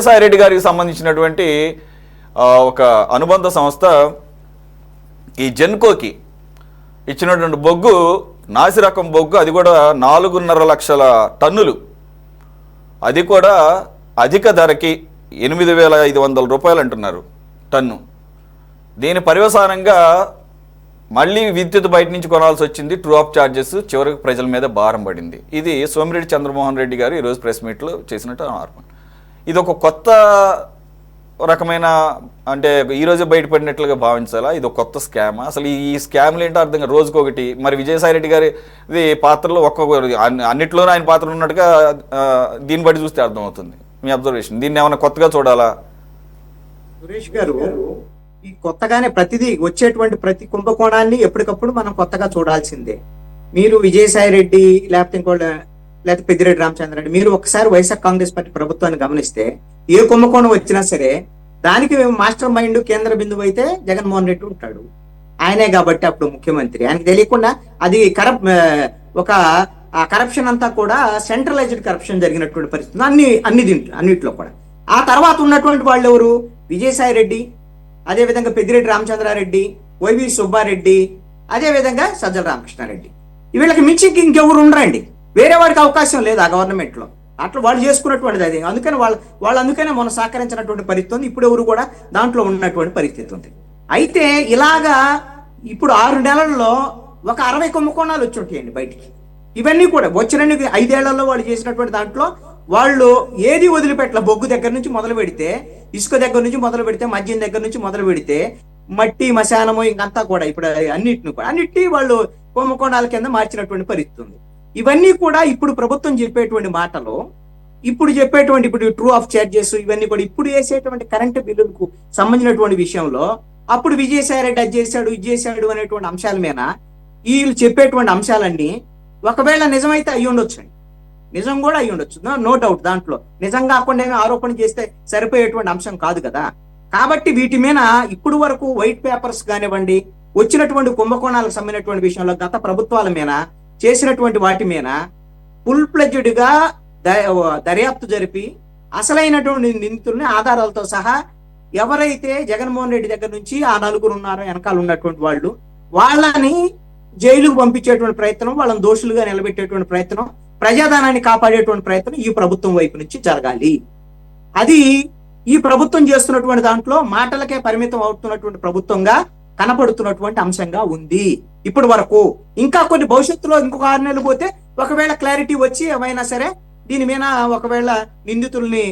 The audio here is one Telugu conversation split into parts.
విజయసాయి రెడ్డి గారికి సంబంధించినటువంటి ఒక అనుబంధ సంస్థ ఈ జెన్కోకి ఇచ్చినటువంటి బొగ్గు నాసి రకం బొగ్గు, అది కూడా 4.5 లక్షల టన్నులు, అది కూడా అధిక ధరకి 8,500 రూపాయలు అంటున్నారు టన్ను. దీని పర్యవసానంగా మళ్ళీ విద్యుత్ బయట నుంచి కొనాల్సి వచ్చింది, ట్రూ అప్ ఛార్జెస్, చివరికి ప్రజల మీద భారం పడింది. ఇది సోమిరెడ్డి చంద్రమోహన్ రెడ్డి గారు ఈరోజు ప్రెస్ మీట్లో చేసినట్టు ఆరోపణ. ఇది ఒక కొత్త రకమైన, అంటే ఈరోజే బయటపడినట్లుగా భావించాలా? ఇది ఒక కొత్త స్కామా? అసలు ఈ స్కామ్లు ఏంటో అర్థం కాదు, రోజుకొకటి. మరి విజయసాయి రెడ్డి గారి ఇది పాత్రలో అన్నిట్లోనూ ఆయన పాత్ర ఉన్నట్టుగా దీన్ని బట్టి చూస్తే అర్థమవుతుంది. మీ అబ్జర్వేషన్, దీన్ని ఏమైనా కొత్తగా చూడాలా? సురేష్ గారు, ఈ కొత్తగానే ప్రతిదీ వచ్చేటువంటి ప్రతి కుంభకోణాన్ని ఎప్పటికప్పుడు మనం కొత్తగా చూడాల్సిందే. మీరు విజయసాయి రెడ్డి లేకపోతే లేకపోతే పెద్దిరెడ్డి రామచంద్రారెడ్డి, మీరు ఒకసారి వైఎస్ఆర్ కాంగ్రెస్ పార్టీ ప్రభుత్వాన్ని గమనిస్తే ఏ కుంభకోణం వచ్చినా సరే దానికి మాస్టర్ మైండ్, కేంద్ర బిందువు అయితే జగన్మోహన్ రెడ్డి ఉంటాడు. ఆయనే కాబట్టి అప్పుడు ముఖ్యమంత్రి. ఆయనకు తెలియకుండా అది ఒక కరప్షన్ అంతా కూడా సెంట్రలైజ్డ్ కరప్షన్ జరిగినటువంటి పరిస్థితి అన్నిట్లో కూడా. ఆ తర్వాత ఉన్నటువంటి వాళ్ళు ఎవరు? విజయసాయి రెడ్డి, అదేవిధంగా పెద్దిరెడ్డి రామచంద్రారెడ్డి, వైవి సుబ్బారెడ్డి, అదేవిధంగా సజ్జల రామకృష్ణారెడ్డి. వీళ్ళకి మించి ఇంకెవరు ఉండరండి. వేరే వాడికి అవకాశం లేదు ఆ గవర్నమెంట్ లో. అట్లా వాళ్ళు చేసుకున్నటువంటిది అది. అందుకని వాళ్ళు అందుకనే మనం సహకరించినటువంటి పరిస్థితి ఉంది. ఇప్పుడు ఎవరు కూడా దాంట్లో ఉన్నటువంటి పరిస్థితి ఉంది. అయితే ఇలాగా ఇప్పుడు 6 నెలల్లో ఒక 60 కుంభకోణాలు వచ్చి ఉంటాయండి బయటికి. ఇవన్నీ కూడా వచ్చిన 5 ఏళ్లలో వాళ్ళు చేసినటువంటి దాంట్లో వాళ్ళు ఏది వదిలిపెట్టల. బొగ్గు దగ్గర నుంచి మొదలు పెడితే, ఇసుక దగ్గర నుంచి మొదలు పెడితే, మద్యం దగ్గర నుంచి మొదలు పెడితే, మట్టి మశానము ఇంకంతా కూడా ఇప్పుడు అన్నిటినీ వాళ్ళు కుంభకోణాల కింద మార్చినటువంటి పరిస్థితి ఉంది. ఇవన్నీ కూడా ఇప్పుడు ప్రభుత్వం చెప్పేటువంటి మాటలు, ఇప్పుడు ట్రూ ఆఫ్ చార్జెస్, ఇవన్నీ కూడా ఇప్పుడు వేసేటువంటి కరెంటు బిల్లులకు సంబంధించినటువంటి విషయంలో అప్పుడు విజయసాయి రెడ్డి అది చేశాడు, ఇది చేశాడు అనేటువంటి అంశాల మీద వీళ్ళు చెప్పేటువంటి అంశాలన్నీ ఒకవేళ నిజమైతే అయ్యి ఉండొచ్చు, నిజం కూడా అయ్యి ఉండొచ్చు, నో డౌట్. దాంట్లో నిజం కాకుండా ఏమీ ఆరోపణ చేస్తే సరిపోయేటువంటి అంశం కాదు కదా. కాబట్టి వీటి మీద ఇప్పుడు వరకు వైట్ పేపర్స్ కానివ్వండి, వచ్చినటువంటి కుంభకోణాలకు సంబంధించినటువంటి విషయంలో గత ప్రభుత్వాల మీద చేసినటువంటి వాటి మీద ఫుల్ ప్లెడ్జ్డ్ గా దర్యాప్తు జరిపి అసలైనటువంటి నిందితుల్ని ఆధారాలతో సహా ఎవరైతే జగన్మోహన్ రెడ్డి దగ్గర నుంచి ఆ 4 ఉన్నారో వెనకాల ఉన్నటువంటి వాళ్ళని జైలుకు పంపించేటువంటి ప్రయత్నం, వాళ్ళని దోషులుగా నిలబెట్టేటువంటి ప్రయత్నం, ప్రజాధనాన్ని కాపాడేటువంటి ప్రయత్నం ఈ ప్రభుత్వం వైపు నుంచి జరగాలి. అది ఈ ప్రభుత్వం చేస్తున్నటువంటి దాంట్లో మాటలకే పరిమితం అవుతున్నటువంటి ప్రభుత్వంగా కనపడుతున్నటువంటి అంశంగా ఉంది ఇప్పటి వరకు. ఇంకా కొన్ని భవిష్యత్తులో ఇంకొక 6 నెలలు పోతే ఒకవేళ క్లారిటీ వచ్చి ఏమైనా సరే దీని మీద ఒకవేళ నిందితుల్ని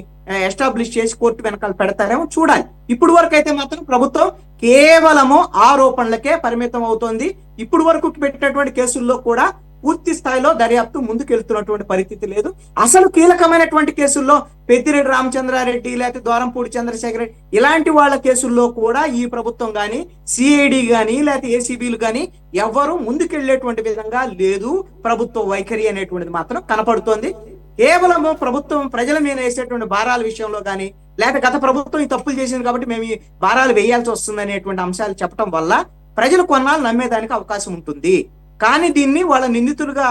ఎస్టాబ్లిష్ చేసి కోర్టు వెనకాల పెడతారేమో చూడాలి. ఇప్పుడు వరకు అయితే మాత్రం ప్రభుత్వం కేవలము ఆరోపణలకే పరిమితం అవుతోంది. ఇప్పుడు వరకు పెట్టినటువంటి కేసుల్లో కూడా పూర్తి స్థాయిలో దర్యాప్తు ముందుకెళ్తున్నటువంటి పరిస్థితి లేదు. అసలు కీలకమైనటువంటి కేసుల్లో పెద్దిరెడ్డి రామచంద్రారెడ్డి లేకపోతే ద్వారంపూడి చంద్రశేఖర్ రెడ్డి ఇలాంటి వాళ్ళ కేసుల్లో కూడా ఈ ప్రభుత్వం కానీ, సిఐడి కానీ, లేకపోతే ఏసీబీలు కానీ ఎవరు ముందుకెళ్లేటువంటి విధంగా లేదు. ప్రభుత్వ వైఖరి అనేటువంటిది మాత్రం కనపడుతోంది. కేవలం ప్రభుత్వం ప్రజల మీద వేసేటువంటి భారాల విషయంలో కానీ, లేకపోతే గత ప్రభుత్వం ఈ తప్పులు చేసింది కాబట్టి మేము ఈ భారాలు వేయాల్సి వస్తుంది అనేటువంటి అంశాలు చెప్పడం వల్ల ప్రజలు కొన్నాళ్ళు నమ్మేదానికి అవకాశం ఉంటుంది. కానీ దీన్ని వాళ్ళ నిందితులుగా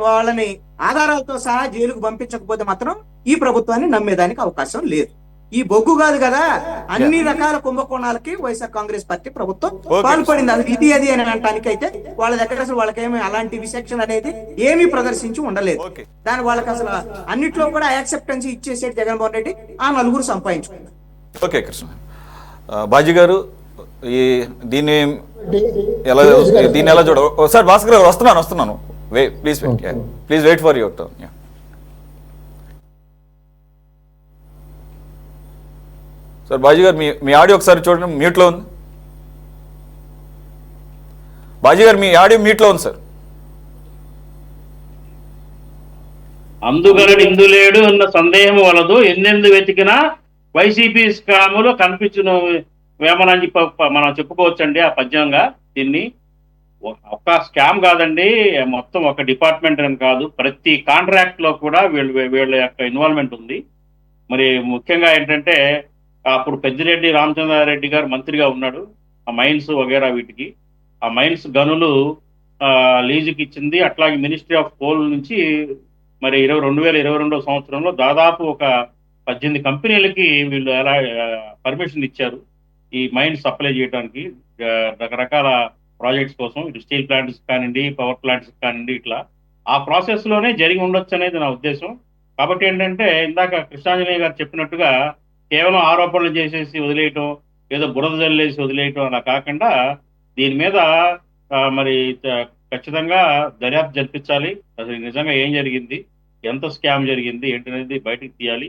వాళ్ళని ఆధారాలతో సహా జైలుకు పంపించకపోతే మాత్రం ఈ ప్రభుత్వాన్ని నమ్మేదానికి అవకాశం లేదు. ఈ బొగ్గు కాదు కదా, అన్ని రకాల కుంభకోణాలకి వైఎస్ఆర్ కాంగ్రెస్ పార్టీ ప్రభుత్వం పాల్పడింది. అది ఇది అని అనడానికి అయితే వాళ్ళ దగ్గర అసలు వాళ్ళకేమి అలాంటి విచక్షణ అనేది ఏమీ ప్రదర్శించి ఉండలేదు. దాని వాళ్ళకి అసలు అన్నిట్లో కూడా యాక్సెప్టెన్స్ ఇచ్చేసేది జగన్మోహన్ రెడ్డి, ఆ 4 సంపాదించుకున్నారు. ఓకే కృష్ణ బాజీ గారు, దీన్ని ఎలా చూడ సార్? భాస్కర్ గారు వస్తున్నాను. Please wait for your turn. Sir Baji గారు, మీ ఆడియో ఒకసారి చూడండి, మ్యూట్లో ఉంది. బాజీ గారు, మీ ఆడియో మ్యూట్లో ఉంది సార్. అందుగలడు ఇందులేడు అన్న సందేహం వలదు, ఎన్నెందు వెతికినా వైసీపీ స్కాములు కనిపించును వేమనని మనం చెప్పుకోవచ్చండి. ఆ పద్యంగా దీన్ని ఒక్క స్కామ్ కాదండి, మొత్తం ఒక డిపార్ట్మెంట్ అని కాదు, ప్రతి కాంట్రాక్ట్ లో కూడా వీళ్ళ యొక్క ఇన్వాల్వ్మెంట్ ఉంది. మరి ముఖ్యంగా ఏంటంటే అప్పుడు పెద్దిరెడ్డి రామచంద్రారెడ్డి గారు మంత్రిగా ఉన్నాడు. ఆ మైన్స్ వగేరా వీటికి, ఆ మైన్స్ గనులు లీజుకి ఇచ్చింది. అట్లాగే మినిస్ట్రీ ఆఫ్ కోల్ నుంచి మరి 2022 సంవత్సరంలో దాదాపు ఒక 18 కంపెనీలకి వీళ్ళు ఎలా పర్మిషన్ ఇచ్చారు ఈ మైండ్ సప్లై చేయడానికి రకరకాల ప్రాజెక్ట్స్ కోసం, ఇటు స్టీల్ ప్లాంట్స్ కానివ్వండి, పవర్ ప్లాంట్స్ కానివ్వండి, ఇట్లా ఆ ప్రాసెస్ లోనే జరిగి ఉండొచ్చు అనేది నా ఉద్దేశం. కాబట్టి ఏంటంటే ఇందాక కృష్ణాంజనేయ గారు చెప్పినట్టుగా కేవలం ఆరోపణలు చేసేసి వదిలేయటం, ఏదో బురద జల్లేసి వదిలేయటం అలా కాకుండా దీని మీద మరి ఖచ్చితంగా దర్యాప్తు జరిపించాలి. అసలు నిజంగా ఏం జరిగింది, ఎంత స్కామ్ జరిగింది ఏంటనేది బయటకు తీయాలి.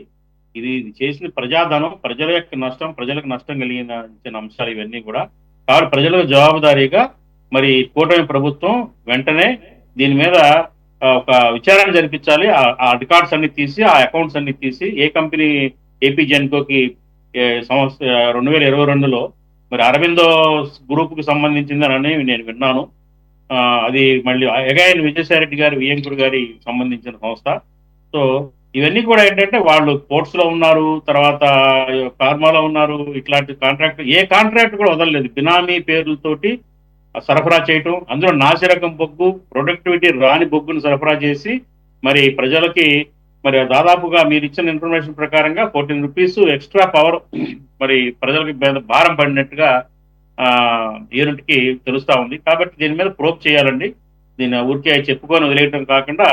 ఇది చేసిన ప్రజాధనం, ప్రజల యొక్క నష్టం, ప్రజలకు నష్టం కలిగిన అంశాలు ఇవన్నీ కూడా. కాబట్టి ప్రజలకు జవాబుదారీగా మరి కూటమి ప్రభుత్వం వెంటనే దీని మీద ఒక విచారణ జరిపించాలి. ఆ రికార్డ్స్ అన్ని తీసి, ఆ అకౌంట్స్ అన్ని తీసి, ఏ కంపెనీ ఏపీ జెన్కోకి సంవత్సరం 2022లో మరి అరవిందో గ్రూప్ కు సంబంధించిందని నేను విన్నాను. అది మళ్ళీ అగైన్ విజయసాయిరెడ్డి గారి వియంకుడు గారి సంబంధించిన సంస్థ. సో ఇవన్నీ కూడా ఏంటంటే వాళ్ళు పోర్ట్స్ లో ఉన్నారు, తర్వాత ఫార్మాలో ఉన్నారు, ఇట్లాంటి కాంట్రాక్ట్ ఏ కాంట్రాక్ట్ కూడా వదలలేదు. బినామీ పేర్లతోటి సరఫరా చేయటం, అందులో నాసిరకం బొగ్గు, ప్రొడక్టివిటీ రాని బొగ్గును సరఫరా చేసి మరి ప్రజలకి మరి దాదాపుగా మీరు ఇచ్చిన ఇన్ఫర్మేషన్ ప్రకారంగా 14 రూపీస్ ఎక్స్ట్రా పవర్ మరి ప్రజలకి భారం పడినట్టుగా యూనిట్ కి తెలుస్తా ఉంది. కాబట్టి దీని మీద ప్రోబ్ చేయాలండి. దీన్ని ఊరికే చెప్పుకొని వదిలేయటం కాకుండా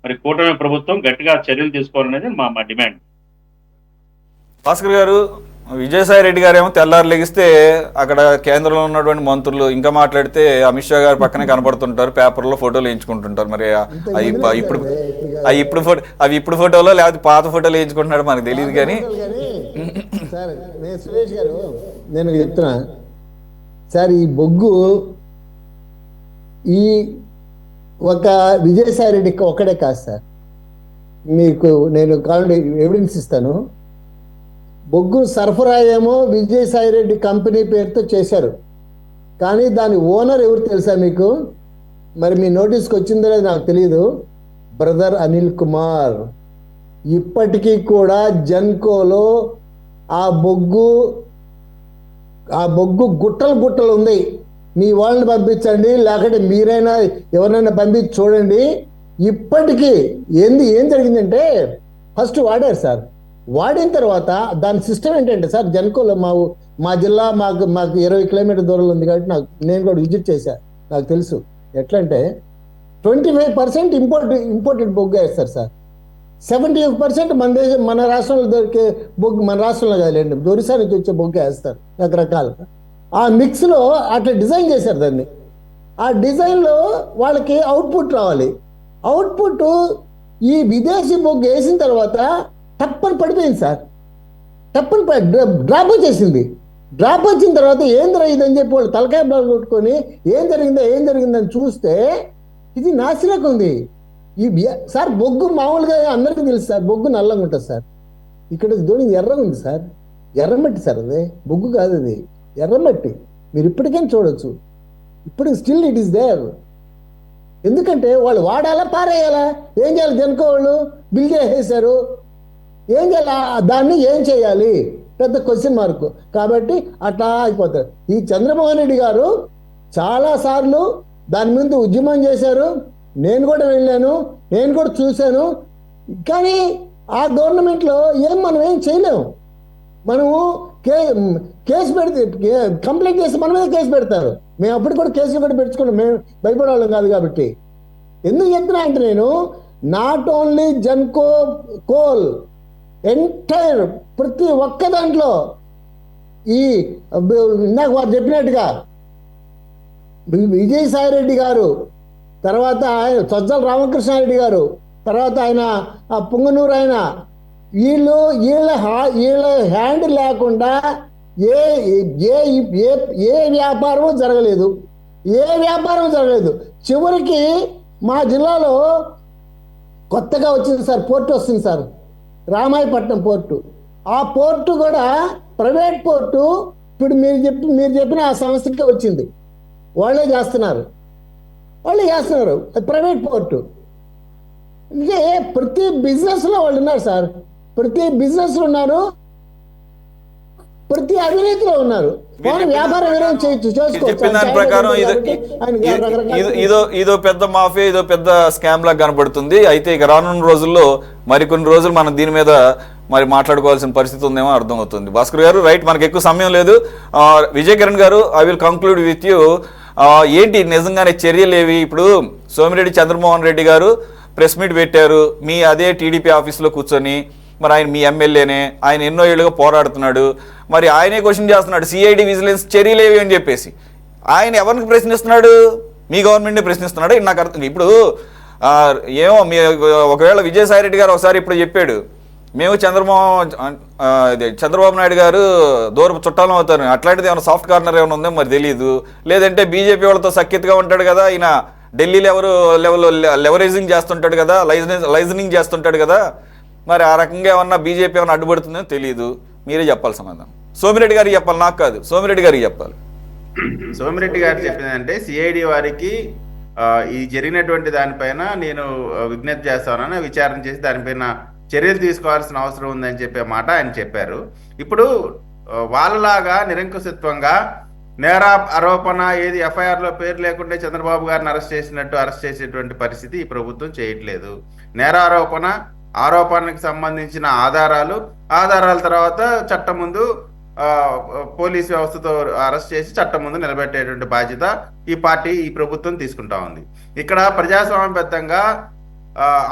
మరి కూటమి ప్రభుత్వం గట్టిగా చర్యలు తీసుకోవాలనేది మా డిమాండ్. భాస్కర్ గారు, విజయసాయి రెడ్డి గారు ఏమో తెల్లారు లెగిస్తే అక్కడ కేంద్రంలో ఉన్నటువంటి మంత్రులు ఇంకా మాట్లాడితే అమిత్ షా గారు పక్కనే కనపడుతుంటారు, పేపర్లో ఫోటోలు వేయించుకుంటుంటారు. మరి ఇప్పుడు ఫోటోలో లేకపోతే పాత ఫోటోలు వేయించుకుంటున్నాడు మనకు తెలియదు. కానీ సార్ నేను సురేష్ గారు నేను చెప్తున్నా సార్, ఈ బొగ్గు ఈ ఒక విజయసాయి రెడ్డికి ఒక్కడే కాదు సార్. మీకు నేను కావాలంటే ఎవిడెన్స్ ఇస్తాను. బొగ్గు సరఫరా ఏమో విజయసాయి రెడ్డి కంపెనీ పేరుతో చేశారు, కానీ దాని ఓనర్ ఎవరు తెలుసా మీకు? మరి మీ నోటీస్కి వచ్చిందో లేదో నాకు తెలియదు. బ్రదర్ అనిల్ కుమార్. ఇప్పటికీ కూడా జెన్కోలో ఆ బొగ్గు గుట్టలు గుట్టలు ఉంది. మీ వాళ్ళని పంపించండి, లేకపోతే మీరైనా ఎవరినైనా పంపించి చూడండి. ఇప్పటికీ ఏం జరిగిందంటే ఫస్ట్ వాడారు సార్. వాడిన తర్వాత దాని సిస్టమ్ ఏంటంటే సార్, జెన్కోలో మా జిల్లా మాకు 20 కిలోమీటర్ దూరంలో ఉంది కాబట్టి నేను కూడా విజిట్ చేశాను, నాకు తెలుసు. ఎట్లా అంటే 25% ఇంపోర్టెడ్ బొగ్గు వేస్తారు సార్. 75% మన రాష్ట్రంలో దొరికే బొగ్గు, మన రాష్ట్రంలో కాదులేండి, ఒరిస్సా నుంచి వచ్చే బొగ్గు వేస్తారు రకరకాలుగా. ఆ మిక్స్లో అట్లా డిజైన్ చేశారు దాన్ని. ఆ డిజైన్లో వాళ్ళకి అవుట్పుట్ రావాలి. అవుట్పుట్ ఈ విదేశీ బొగ్గు వేసిన తర్వాత టప్పని పడిపోయింది సార్. టప్పని డ్రాప్ వచ్చేసింది. డ్రాప్ వచ్చిన తర్వాత ఏందిరా ఇదని చెప్పి వాళ్ళు తలకాయ బ్లాక్ కొట్టుకొని ఏం జరిగిందని చూస్తే ఇది నాసిరకం ఉంది. సార్ బొగ్గు మామూలుగా అందరికీ తెలుసు సార్, బొగ్గు నల్లంగా ఉంటుంది సార్. ఇక్కడ దోని ఎర్రగా ఉంది సార్, ఎర్రమట్టి సార్. అదే బొగ్గు కాదు, అది ఎర్రమట్టి. మీరు ఇప్పటికైనా చూడొచ్చు. ఇప్పుడు స్టిల్ ఇట్ ఈస్ దేర్. ఎందుకంటే వాళ్ళు వాడాలా పారేయాలా, ఏం చేయాలి? జెన్కో వాళ్ళు బిల్ చేసేసారు, ఏం చేయాలి? దాన్ని ఏం చేయాలి? పెద్ద క్వశ్చన్ మార్క్. కాబట్టి అట్లా అయిపోతారు. ఈ చంద్రమోహన్ రెడ్డి గారు చాలాసార్లు దాని మీద ఉద్యమం చేశారు. నేను కూడా వెళ్ళాను, నేను కూడా చూశాను. కానీ ఆ గవర్నమెంట్లో మనం ఏం చేయలేము. మనము కేసు పెడితే కంప్లైంట్ చేసి మన మీద కేసు పెడతారు. మేము అప్పుడు కూడా కేసులు కూడా పెట్టుకున్నాం, మేము భయపడేవాళ్ళం కాదు. కాబట్టి ఎందుకు చెప్తున్నా అంటే నేను not only Genco coal, entire ప్రతి ఒక్క దాంట్లో ఈ ఇందాక వారు చెప్పినట్టుగా విజయసాయి రెడ్డి గారు, తర్వాత ఆయన సజ్జల రామకృష్ణారెడ్డి గారు, తర్వాత ఆయన పుంగనూరు ఆయన, వీళ్ళ హ్యాండ్ లేకుండా ఏ వ్యాపారము జరగలేదు. చివరికి మా జిల్లాలో కొత్తగా వచ్చింది సార్, పోర్టు వస్తుంది సార్, రామాయపట్నం పోర్టు. ఆ పోర్టు కూడా ప్రైవేట్ పోర్టు. ఇప్పుడు మీరు చెప్పిన ఆ సంస్థకే వచ్చింది. వాళ్ళే చేస్తున్నారు. అది ప్రైవేట్ పోర్టు. అంటే ప్రతి బిజినెస్లో వాళ్ళు ఉన్నారు సార్, ప్రతి బిజినెస్లో ఉన్నారు, ప్రతి అవినీతిలో ఉన్నారు. వ్యాపారం చెప్పిన దాని ప్రకారం ఇదో పెద్ద మాఫియా, ఇదో పెద్ద స్కామ్ లాగా కనబడుతుంది. అయితే ఇక రానున్న రోజుల్లో మరికొన్ని రోజులు మనం దీని మీద మరి మాట్లాడుకోవాల్సిన పరిస్థితి ఉందేమో అర్థమవుతుంది. భాస్కర్ గారు రైట్, మనకి ఎక్కువ సమయం లేదు. విజయ్ కిరణ్ గారు, I will conclude with you. ఏంటి నిజంగానే చర్యలు ఏవి? ఇప్పుడు సోమిరెడ్డి చంద్రమోహన్ రెడ్డి గారు ప్రెస్ మీట్ పెట్టారు, మీ అదే టీడీపీ ఆఫీస్లో కూర్చొని. మరి ఆయన మీ ఎమ్మెల్యేనే, ఆయన ఎన్నో ఏళ్ళుగా పోరాడుతున్నాడు, మరి ఆయనే క్వశ్చన్ చేస్తున్నాడు సిఐడి విజిలెన్స్ చర్యలు ఏవి అని చెప్పేసి. ఆయన ఎవరికి ప్రశ్నిస్తున్నాడు? మీ గవర్నమెంట్ని ప్రశ్నిస్తున్నాడు. నాకు అర్థం ఇప్పుడు ఏమో మీ ఒకవేళ విజయసాయి రెడ్డి గారు ఒకసారి ఇప్పుడు చెప్పాడు, మేము చంద్రబాబు నాయుడు గారు దూరపు చుట్టాలం అవుతారు, అట్లాంటిది ఏమైనా సాఫ్ట్ కార్నర్ ఏమైనా ఉందో మరి తెలియదు. లేదంటే బీజేపీ వాళ్ళతో సఖ్యతగా ఉంటాడు కదా ఈయన, ఢిల్లీలో లెవరేజింగ్ చేస్తుంటాడు కదా, లైజనింగ్ చేస్తుంటాడు కదా, మరి ఆ రకంగా ఏమన్నా బీజేపీ ఏమైనా అడ్డుపడుతుందో తెలియదు. మీరే చెప్పాలి సమాధానం. సోమిరెడ్డి గారికి చెప్పాలి, నాకు కాదు, సోమిరెడ్డి గారికి చెప్పాలి. సోమిరెడ్డి గారు చెప్పిందంటే సిఐడి వారికి ఈ జరిగినటువంటి దానిపైన నేను విజ్ఞప్తి చేస్తానని విచారణ చేసి దానిపైన చర్యలు తీసుకోవాల్సిన అవసరం ఉందని చెప్పే మాట ఆయన చెప్పారు. ఇప్పుడు వాళ్ళలాగా నిరంకుశత్వంగా ఆరోపణ ఏది ఎఫ్ఐఆర్లో పేరు లేకుంటే చంద్రబాబు గారిని అరెస్ట్ చేసేటువంటి పరిస్థితి ఈ ప్రభుత్వం చేయట్లేదు. ఆరోపణకు సంబంధించిన ఆధారాల తర్వాత చట్టం ముందు పోలీస్ వ్యవస్థతో అరెస్ట్ చేసి చట్టం ముందు నిలబెట్టేటువంటి బాధ్యత ఈ ప్రభుత్వం తీసుకుంటా ఉంది. ఇక్కడ ప్రజాస్వామ్యబద్ధంగా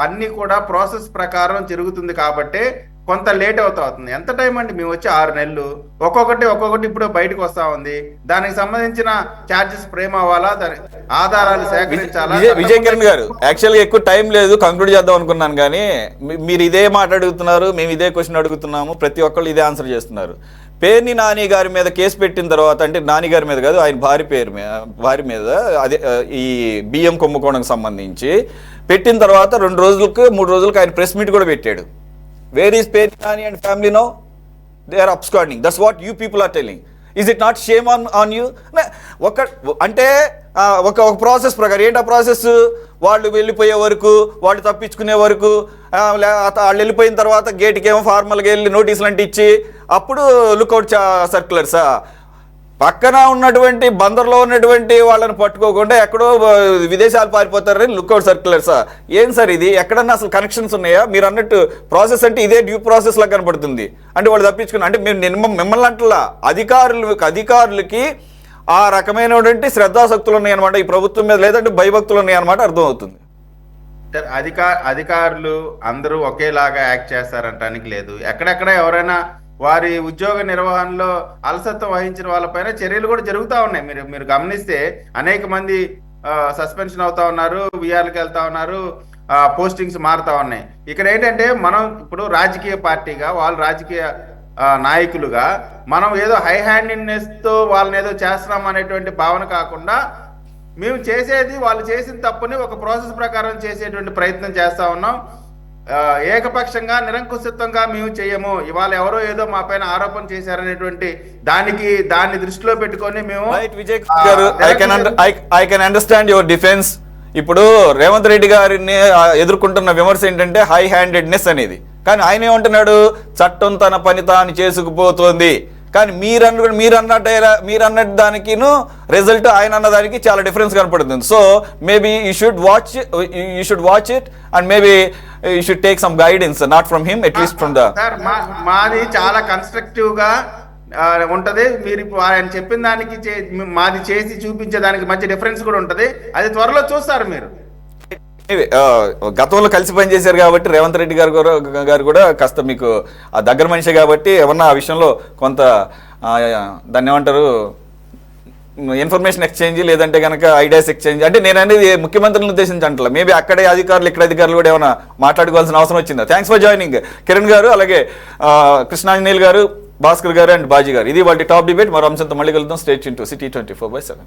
అన్ని కూడా ప్రాసెస్ ప్రకారం జరుగుతుంది కాబట్టి కొంత లేట్ అవుతుంది. ఎంత టైం అండి? మేము వచ్చి 6 నెలలు, ఒక్కొక్కటి ఇప్పుడు బయటకు వస్తా ఉంది. దానికి సంబంధించిన ఛార్జెస్ ఫ్రేమ్ అవ్వాలా, దాని ఆధారాలు సేకరించాలా? విజయ్ కిరణ్ గారు, యాక్చువల్గా ఎక్కువ టైం లేదు, కంక్లూడ్ చేద్దాం అనుకున్నాను, కానీ మీరు ఇదే మాట అడుగుతున్నారు, మేము ఇదే క్వశ్చన్ అడుగుతున్నాము, ప్రతి ఒక్కళ్ళు ఇదే ఆన్సర్ చేస్తున్నారు. పేర్ని నాని గారి మీద కేసు పెట్టిన తర్వాత, అంటే నాని గారి మీద కాదు, ఆయన భార్య మీద అదే ఈ బియ్యం కుంభకోణంకి సంబంధించి పెట్టిన తర్వాత 2 రోజులకు 3 రోజులకు ఆయన ప్రెస్ మీట్ కూడా పెట్టాడు. Where is Perni Nani and family no? They are absconding. That's what you people are telling. Is it not shame on you? అంటే ఒక ప్రాసెస్ ప్రకారం ఏంటి ఆ ప్రాసెస్? వాళ్ళు వెళ్ళిపోయే వరకు, వాళ్ళు తప్పించుకునే వరకు, వాళ్ళు వెళ్ళిపోయిన తర్వాత గేట్కి ఏమో ఫార్మల్గా వెళ్ళి నోటీసులు అంటే ఇచ్చి అప్పుడు లుక్అవుట్ సర్క్యులర్సా? పక్కన ఉన్నటువంటి బందర్లో ఉన్నటువంటి వాళ్ళని పట్టుకోకుండా ఎక్కడో విదేశాలు పారిపోతారని లుక్అవుట్ సర్క్యులర్సా? ఏం సార్ ఇది? ఎక్కడన్నా అసలు కనెక్షన్స్ ఉన్నాయా? మీరు అన్నట్టు ప్రాసెస్ అంటే ఇదే డ్యూ ప్రాసెస్ లా కనపడుతుంది. అంటే వాళ్ళు తప్పించుకుని, అంటే మేము మిమ్మల్ని అంటలా, అధికారులకి ఆ రకమైనటువంటి శ్రద్ధాశక్తులు ఉన్నాయన్నమాట ఈ ప్రభుత్వం మీద, లేదంటే భయభక్తులు ఉన్నాయన్నమాట అర్థమవుతుంది. అధికారులు అందరూ ఒకేలాగా యాక్ట్ చేస్తారంటానికి లేదు. ఎక్కడెక్కడ ఎవరైనా వారి ఉద్యోగ నిర్వహణలో అలసత్వం వహించిన వాళ్ళపైన చర్యలు కూడా జరుగుతూ ఉన్నాయి. మీరు గమనిస్తే అనేక మంది సస్పెన్షన్ అవుతా ఉన్నారు, విఆర్కి వెళ్తా ఉన్నారు, పోస్టింగ్స్ మారుతా ఉన్నాయి. ఇక్కడ ఏంటంటే మనం ఇప్పుడు రాజకీయ పార్టీగా, వాళ్ళు రాజకీయ నాయకులుగా మనం ఏదో హై హ్యాండెడ్నెస్ తో వాళ్ళని ఏదో చేస్తున్నాం అనేటువంటి భావన కాకుండా, మేము చేసేది వాళ్ళు చేసిన తప్పుని ఒక ప్రాసెస్ ప్రకారం చేసేటువంటి ప్రయత్నం చేస్తా ఉన్నాం. ఏకపక్షంగా నిరంకుశత్వంగా మేము చేయము. ఇవాళ ఎవరో ఏదో మా పైన ఆరోపణ చేశారనేటువంటి దాన్ని దృష్టిలో పెట్టుకొని మేము I can understand your defence. ఇప్పుడు రేవంత్ రెడ్డి గారిని ఎదుర్కొంటున్న విమర్శ ఏంటంటే హై హ్యాండెడ్నెస్ అనేది. కానీ ఆయన ఏమంటున్నాడు? చట్టం తన పని తాను చేసుకుపోతుంది. కానీ మీరన్నట్టు దానికిను రిజల్ట్ ఆయన అన్నదానికి చాలా డిఫరెన్స్ కనపడుతుంది. So maybe you should watch it and maybe you should take some guidance, not from him, at least from the. మాది చాలా కన్స్ట్రక్టివ్ గా ఉంటది. మీరు ఇప్పుడు ఆయన చెప్పిన దానికి మాది చేసి చూపించే దానికి మంచి డిఫరెన్స్ కూడా ఉంటది. అది త్వరలో చూస్తారు మీరు. గతంలో కలిసి పనిచేశారు కాబట్టి రేవంత్ రెడ్డి గారు కూడా కాస్త మీకు ఆ దగ్గర మనిషి కాబట్టి ఏమన్నా ఆ విషయంలో కొంత దాన్ని ఏమంటారు, ఇన్ఫర్మేషన్ ఎక్స్చేంజ్, లేదంటే కనుక ఐడియాస్ ఎక్స్చేంజ్. అంటే నేను అనేది ముఖ్యమంత్రిని ఉద్దేశించి అంటలా, మేబీ అక్కడే అధికారులు ఇక్కడ అధికారులు కూడా ఏమైనా మాట్లాడుకోవాల్సిన అవసరం వచ్చిందా? థ్యాంక్స్ ఫర్ జాయినింగ్ కిరణ్ గారు, అలాగే కృష్ణాంజనేయులు గారు, భాస్కర్ గారు అండ్ బాజీ గారు. ఇది వాళ్ళ టాప్ డిబేట్. మరో అంశంతో మళ్ళీ కలుద్దాం. Stay tune to City 24/7.